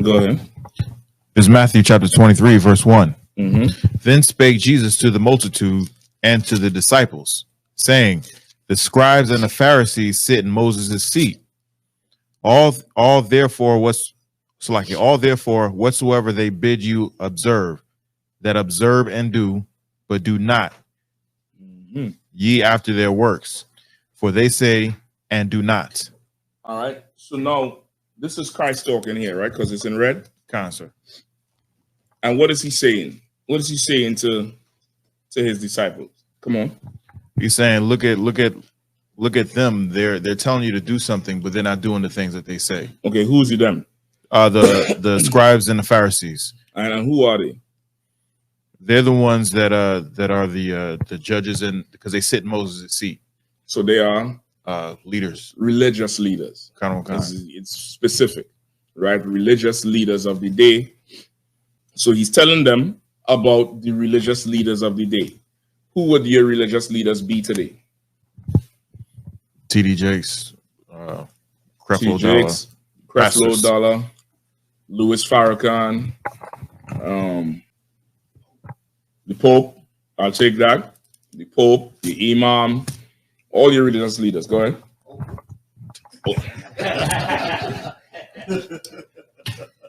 Go ahead. This is Matthew chapter 23, verse 1. Then spake Jesus to the multitude and to the disciples, saying, the scribes and the Pharisees sit in Moses' seat. All therefore whatsoever they bid you observe, that observe and do, but do not ye after their works, for they say and do not. All right. So now this is Christ talking here, right? Because it's in red. Concert. And what is he saying? What is he saying to his disciples? Come on. He's saying, look at them. They're telling you to do something, but they're not doing the things that they say. Okay, who's it them? The scribes and the Pharisees. And who are they? They're the ones that are the judges, and because they sit in Moses' seat. So they are leaders, religious leaders. It's specific, right? Religious leaders of the day. So he's telling them about the religious leaders of the day. Who would your religious leaders be today? TD Jakes, Creflo Dollar, Louis Farrakhan, the Pope. I'll take that. The Pope, the Imam, all your religious leaders. Go ahead.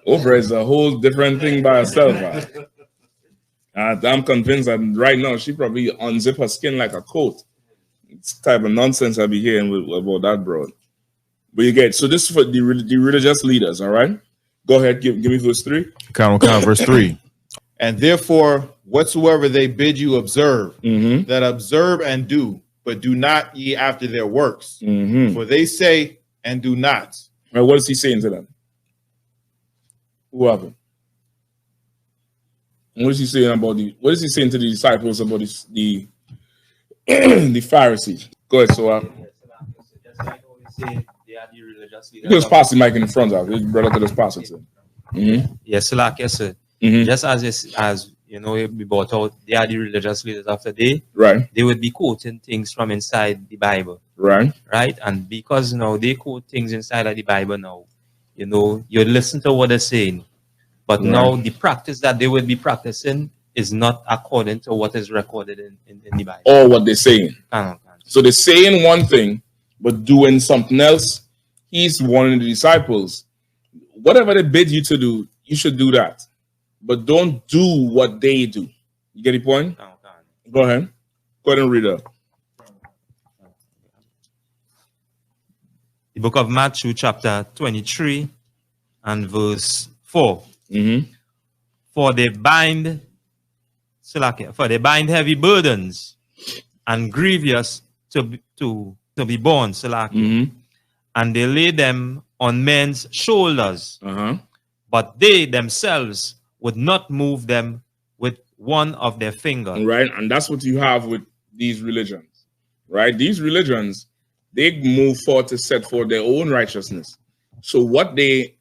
Oprah is a whole different thing by herself. I'm convinced that right now she probably unzip her skin like a coat. It's type of nonsense I be hearing about that broad. But you get, so this is for the religious leaders, all right? Go ahead, give me verse 3. Count verse 3. And therefore, whatsoever they bid you observe, that observe and do, but do not ye after their works. For they say and do not. Right, what is he saying to them? What happened? What is he saying about what is he saying to the disciples about the Pharisees? Go ahead, so you just pass the mic in the front of it. Brother could just pass it to him. Yes, like I said, just as you know, we brought out, they are the religious leaders of the day. Right. They would be quoting things from inside the Bible. Right. Right. And because now they quote things inside of the Bible now, you know, you listen to what they're saying. But now the practice that they will be practicing is not according to what is recorded in the Bible. Or what they're saying. So they're saying one thing, but doing something else. He's warning the disciples. Whatever they bid you to do, you should do that. But don't do what they do. You get the point? Go ahead. Go ahead and read it. The book of Matthew chapter 23 and verse 4. For they bind heavy burdens and grievous to be borne, and they lay them on men's shoulders, but they themselves would not move them with one of their fingers. Right, and that's what you have with these religions, right? These religions, they move forward to set forth their own righteousness. So what they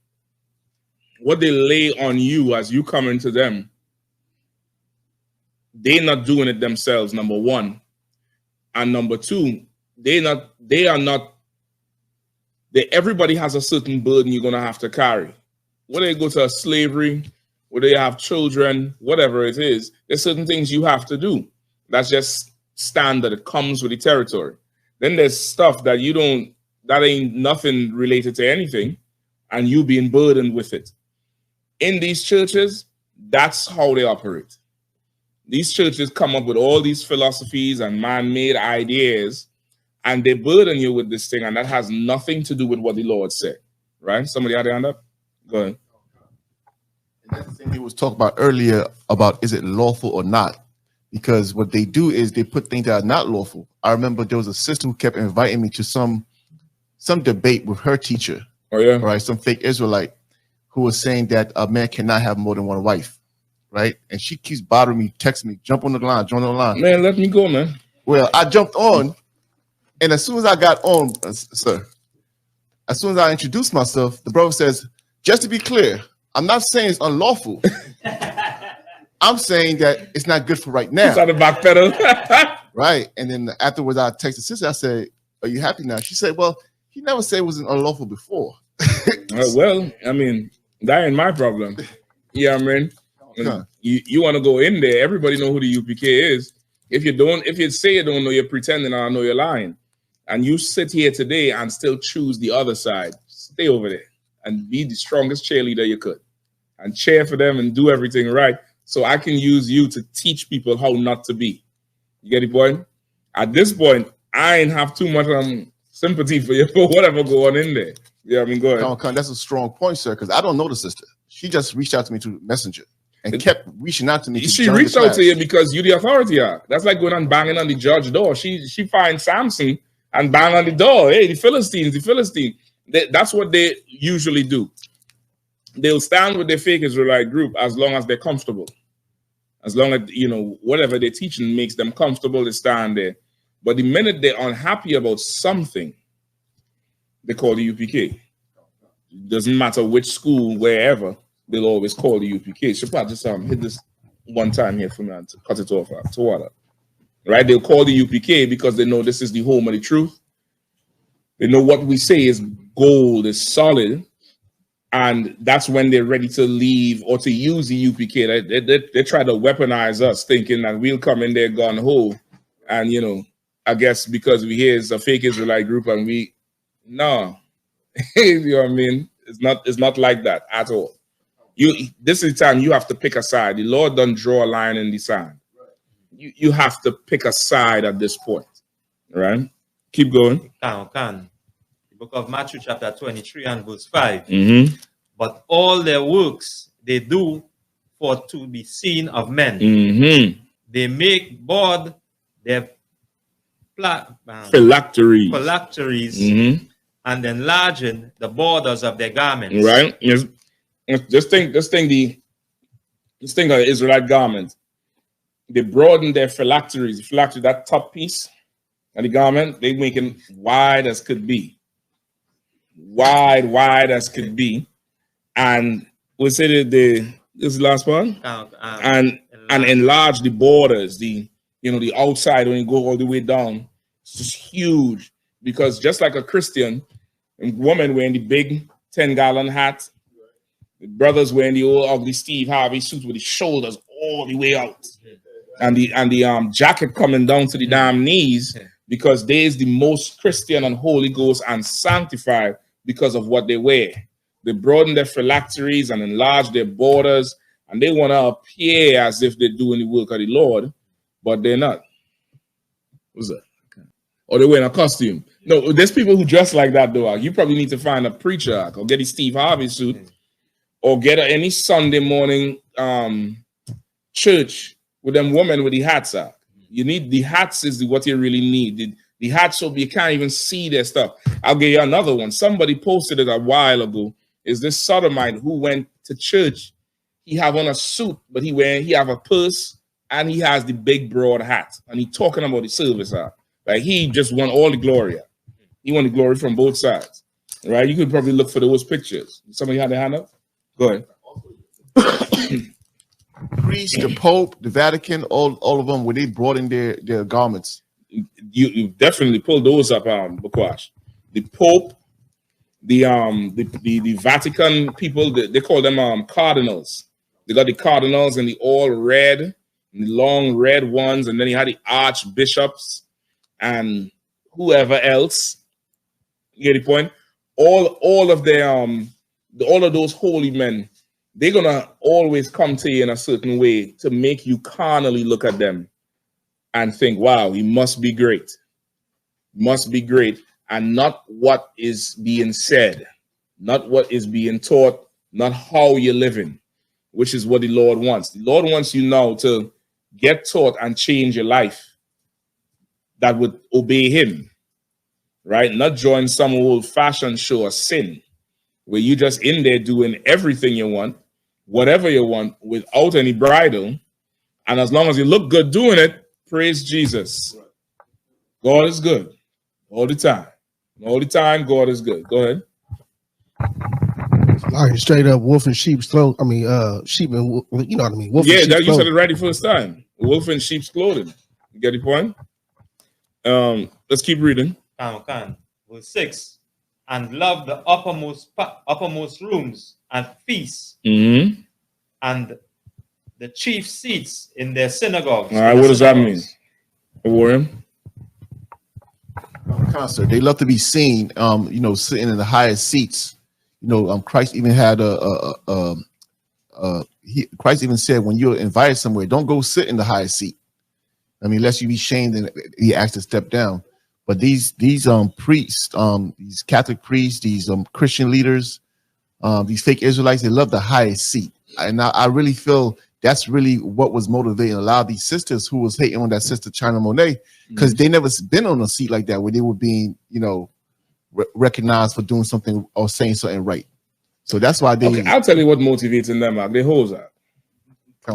lay on you as you come into them, they're not doing it themselves, number one. And number two, everybody has a certain burden you're going to have to carry. Whether you go to a slavery, whether you have children, whatever it is, there's certain things you have to do. That's just standard. It comes with the territory. Then there's stuff that that ain't nothing related to anything, and you being burdened with it. In these churches, that's how they operate. These churches come up with all these philosophies and man-made ideas, and they burden you with this thing, and that has nothing to do with what the Lord said. Right? Somebody had their hand up? Go ahead. And that's the thing he was talking about earlier about is it lawful or not? Because what they do is they put things that are not lawful. I remember there was a sister who kept inviting me to some debate with her teacher. Oh yeah, right? Some fake Israelite who was saying that a man cannot have more than one wife, right? And she keeps bothering me, texting me, jump on the line, join the line. Man, let me go, man. Well, I jumped on, and as soon as I got on, sir, as soon as I introduced myself, the brother says, just to be clear, I'm not saying it's unlawful. I'm saying that it's not good for right now. It's on the back pedal. Right. And then afterwards, I texted sister, I said, are you happy now? She said, well, he never said it was unlawful before. Well, I mean, That ain't my problem. Yeah, man. Okay. You want to go in there. Everybody know who the UPK is. If you say you don't know, you're pretending, or I know you're lying. And you sit here today and still choose the other side. Stay over there and be the strongest cheerleader you could. And cheer for them and do everything right. So I can use you to teach people how not to be. You get the point? At this point, I ain't have too much sympathy for you for whatever go on in there. Yeah, I mean, go ahead. That's a strong point, sir, because I don't know the sister. She just reached out to me through Messenger and kept reaching out to me. She reached out to you because you the authority are. That's like going and banging on the judge door. She finds Samson and bang on the door. Hey, the Philistines. That's what they usually do. They'll stand with their fake Israelite group as long as they're comfortable. As long as, whatever they're teaching makes them comfortable, they stand there. But the minute they're unhappy about something, they call the UPK. It doesn't matter which school, wherever, they'll always call the UPK. Shapad, just hit this one time here for me and cut it off to water. Right? They'll call the UPK because they know this is the home of the truth. They know what we say is gold, is solid. And that's when they're ready to leave or to use the UPK. They try to weaponize us, thinking that we'll come in there gun ho. And, I guess because we hear it's a fake Israelite group and no. You know what I mean? It's not like that at all. This is the time you have to pick a side. The Lord doesn't draw a line in the sand. You have to pick a side at this point. Right? Keep going. The book of Matthew chapter 23 and verse 5. Mm-hmm. But all their works they do for to be seen of men. Mm-hmm. They make broad their phylacteries, mm-hmm. and enlarging the borders of their garments. Right. Yes. Just think of the Israelite garment. They broaden their phylacteries. The phylactery, that top piece of the garment, they make it wide as could be. Wide as could be. And we say that this is the last one. And enlarge the borders, the outside when you go all the way down. It's just huge. Because just like a Christian, a woman wearing the big 10-gallon hat, the brothers wearing the old ugly Steve Harvey suits with the shoulders all the way out. And the jacket coming down to the damn knees, because they is the most Christian and Holy Ghost and sanctified because of what they wear. They broaden their phylacteries and enlarge their borders, and they want to appear as if they're doing the work of the Lord, but they're not. What's that? Or they're wearing a costume. No, there's people who dress like that, though. You probably need to find a preacher or get a Steve Harvey suit or get any Sunday morning church with them women with the hats on. You need the hats is what you really need. The hats so you can't even see their stuff. I'll give you another one. Somebody posted it a while ago. Is this sodomite who went to church? He have on a suit, but he have a purse and he has the big broad hat. And he talking about the service art. Like he just want all the glory. He want the glory from both sides. Right? You could probably look for those pictures. Somebody had their hand up? Go ahead. Priest, the Pope, the Vatican, all of them, where they broaden their garments. You definitely pull those up, Bakwash. The Pope, the Vatican people, they call them cardinals. They got the cardinals and the all red, and the long red ones, and then you had the archbishops and whoever else. You get the point? All of those holy men, they're gonna always come to you in a certain way to make you carnally look at them and think, wow, he must be great. Must be great. And not what is being said, not what is being taught, not how you're living, which is what the Lord wants. The Lord wants you now to get taught and change your life that would obey him, right? Not join some old fashion show of sin where you just in there doing everything you want, whatever you want, without any bridle. And as long as you look good doing it, praise Jesus. God is good all the time. All the time, God is good. Go ahead. Like straight up wolf in sheep's throat. I mean, sheep and you know what I mean. Wolf yeah, that you said it right the first time. Wolf in sheep's clothing. You get the point? Let's keep reading. Verse 6. And love the uppermost rooms and feasts, Mm-hmm. and the chief seats in their synagogues. All right, what does that mean? Warren? Concert. They love to be seen, you know, sitting in the highest seats. You know, Christ even had Christ even said, when you're invited somewhere, don't go sit in the highest seat. I mean, lest you be shamed and he asked to step down. But these priests, these Catholic priests, these Christian leaders, these fake Israelites, they love the highest seat. And I really feel that's really what was motivating a lot of these sisters who was hating on that sister China Monet, because they never been on a seat like that where they were being, you know, recognized for doing something or saying something right. So that's why they. Okay, I'll tell you what motivating them, Mark. They hoes are.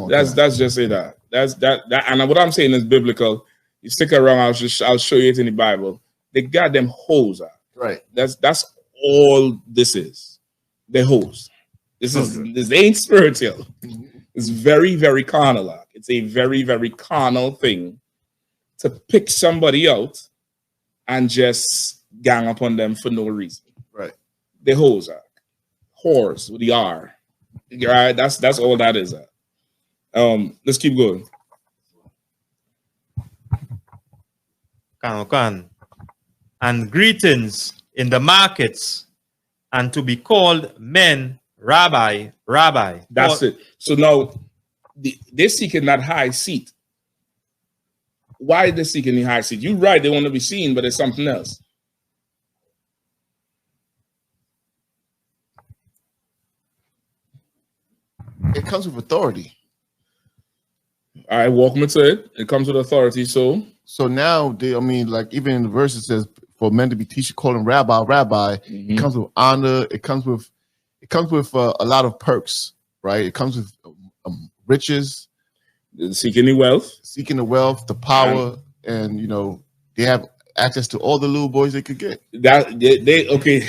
That's just say that. That's that. And what I'm saying is biblical. You stick around, I'll show you it in the Bible. They got them hoes are. Right. That's all this is. They hoes. This ain't spiritual. It's very, very carnal. It's a very, very carnal thing to pick somebody out and just gang up on them for no reason. Right. They hoes are. Whores with the R. Right? That's all that is. Let's keep going. And greetings in the markets, and to be called men, rabbi, rabbi. That's it. So now they're seeking that high seat. Why are they seeking the high seat? You're right, they want to be seen, but it's something else. It comes with authority. All right, walk me to it. It comes with authority. So now they, I mean, like even in the verse it says for men to be teaching, calling rabbi, rabbi. It comes with honor. It comes with a lot of perks, right? It comes with riches, seeking the wealth, the power, and you know they have access to all the little boys they could get. That they okay,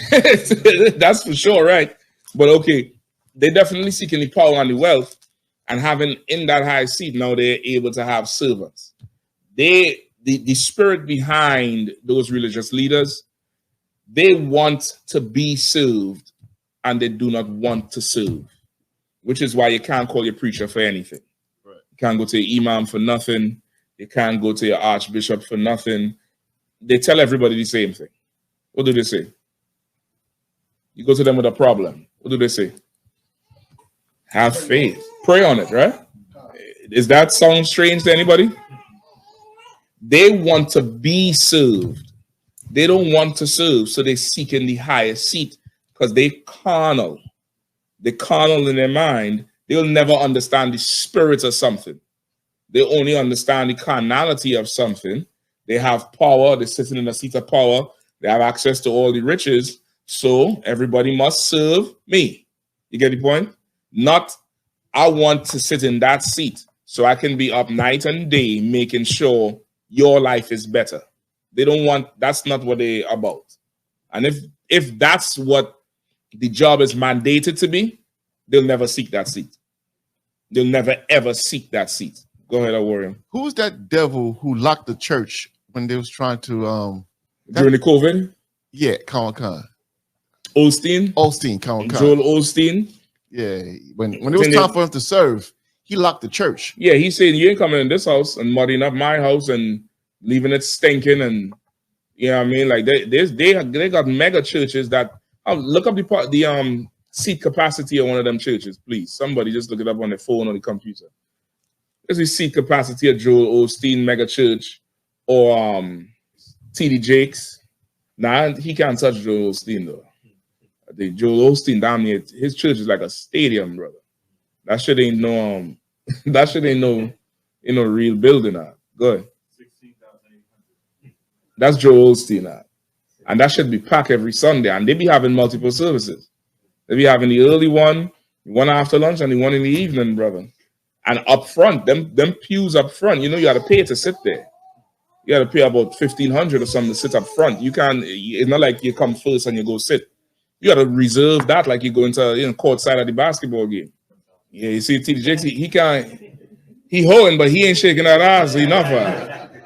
that's for sure, right? But okay, they definitely seeking the power and the wealth, and having in that high seat now they're able to have servants. The spirit behind those religious leaders, they want to be served and they do not want to serve, which is why you can't call your preacher for anything. Right. You can't go to your imam for nothing. You can't go to your archbishop for nothing. They tell everybody the same thing. What do they say? You go to them with a problem. What do they say? Have faith. Pray on it, right? Does that sound strange to anybody? They want to be served. They don't want to serve, so they seek in the highest seat because they carnal. They're carnal in their mind. They'll never understand the spirit of something. They only understand the carnality of something. They have power. They're sitting in a seat of power. They have access to all the riches. So everybody must serve me. You get the point? Not, I want to sit in that seat so I can be up night and day making sure your life is better. They don't want, that's not what they're about. And if that's what the job is mandated to be, they'll never seek that seat. They'll never ever seek that seat. Go ahead, Warrior. Who's that devil who locked the church when they was trying to during the COVID? Yeah, Khan. Osteen, Khan. Joel Osteen. Yeah, when it was time for him to serve, he locked the church. Yeah, he's saying you ain't coming in this house and muddying up my house and leaving it stinking, and you know what I mean. Like they got mega churches that look up the seat capacity of one of them churches, please. Somebody just look it up on their phone or the computer. There's the seat capacity of Joel Osteen mega church or T.D. Jakes. Nah, he can't touch Joel Osteen though. The Joel Osteen down here, his church is like a stadium, brother. That shit ain't no that shit ain't no real building. Go ahead. 16,800. That's Joel Osteen. And that should be packed every Sunday. And they be having multiple services. They be having the early one after lunch, and the one in the evening, brother. And up front, them pews up front, you know, you got to pay to sit there. You got to pay about $1,500 or something to sit up front. You can't. It's not like you come first and you go sit. You got to reserve that like you go into court side of the basketball game. Yeah, you see, T.D. Jakes, he can't. He holding, but he ain't shaking that ass enough.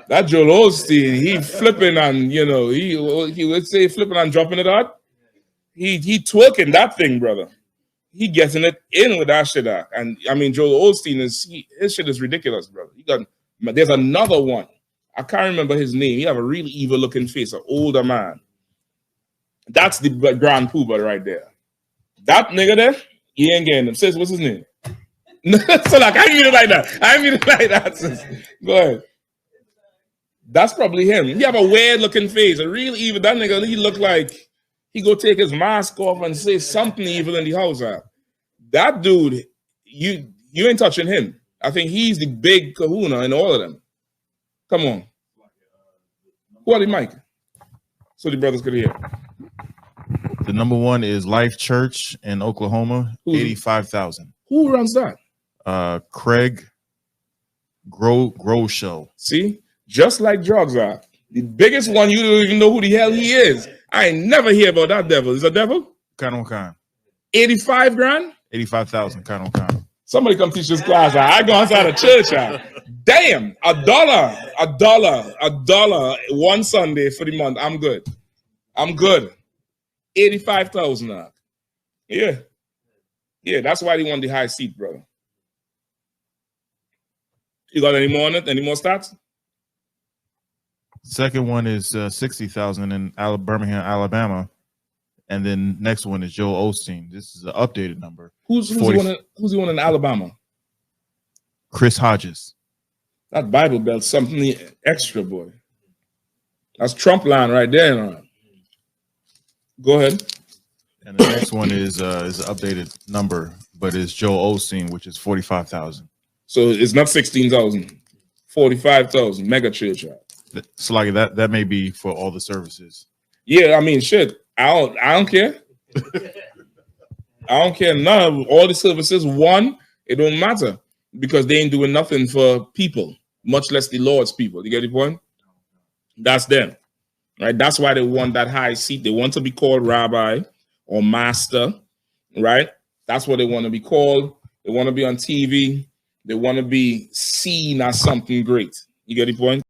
That Joel Osteen, he flipping and he would say flipping and dropping it out. He twerking that thing, brother. he getting it in with that shit. And I mean, Joel Osteen his shit is ridiculous, brother. There's another one. I can't remember his name. He have a really evil looking face, an older man. That's the Grand Poobah right there. That nigga there, he ain't getting him. Sis, what's his name? So like, I mean it like that. I mean it like that, sis. Go ahead. That's probably him. He have a weird looking face, a real evil. That nigga, he look like he go take his mask off and say something evil in the house. That dude, you ain't touching him. I think he's the big kahuna in all of them. Come on. Who are the mic? So the brothers could hear. The number one is Life Church in Oklahoma, 85,000. Who runs that? Craig Grow Show. See, just like drugs are. The biggest one, you don't even know who the hell he is. I ain't never hear about that devil. Is a devil? Kan. 85 grand? 85,000, Kan. Somebody come teach this class. I go outside of church. Damn, $1 one Sunday for the month. I'm good. 85,000. Yeah. Yeah, that's why they want the high seat, brother. You got any more on it? Any more stats? Second one is 60,000 in Birmingham, Alabama. And then next one is Joel Osteen. This is an updated number. Who's the one in Alabama? Chris Hodges. That Bible Belt something extra, boy. That's Trump line right there. Go ahead. And the next one is an updated number, but it's Joel Osteen, which is 45,000. So it's not 16,000, 45,000 mega church. So like that may be for all the services. Yeah, I mean, shit. I don't care. I don't care. None of all the services. One, it don't matter because they ain't doing nothing for people, much less the Lord's people. You get the point? That's them, right? That's why they want that high seat. They want to be called rabbi or master, right? That's what they want to be called. They want to be on TV. They want to be seen as something great. You get the point?